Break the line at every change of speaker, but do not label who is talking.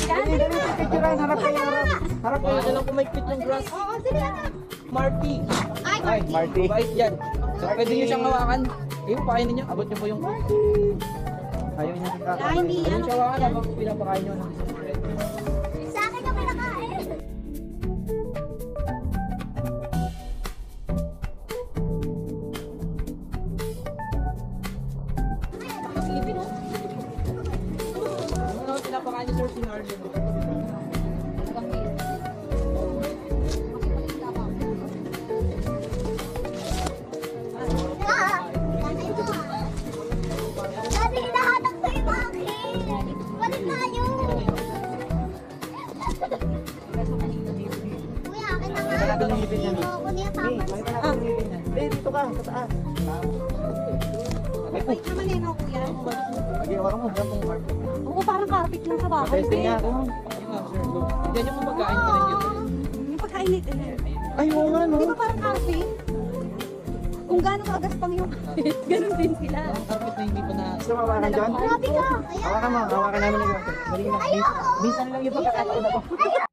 Picturean, harap kayo, harap kayo.
Baka na lang kumikit yung grass.
Oo, sige na.
Marty.
Ay,
Marty.
Bait yan. So, pwede nyo siyang hawakan. Ayun, pakainin nyo. Abot nyo po yung
Ayaw niya kita.
hindi
Pwede
yan.
nyo siya hawakan habang pinapakain nyo ng isang bread.
Sa akin yung pinakain.
Ano pinapakain nyo, sir, si Arlen?
Dati hinahanap ko yung akin. Balik tayo. Kuya, akin na nga.
Natin yung ngipin niya.
Ayoko niya tapos.
Pakita natin yung ngipin niya. Dito ka, sa taas.
Wait naman eh, no, kuya.
Sige, hawakan mo. Harap mo, Marty.
Oo, parang carpet lang sa bahay.
Testing nga ako.
Ayun nga, sir. Go. Diyan yung magkain ka rin dito.
Yung pagkain nito.
Ay, oo nga, no?
Di ba parang carpet? Kung gano'ng kagaspang yung carpet, ganun din sila.
Ang carpet na hindi pa na...
Gusto mo hawakan dyan?
Grabe ka!
Hawakan mo, hawakan namin yung Marty. Dali na. Minsan lang yung pagkakataon ako.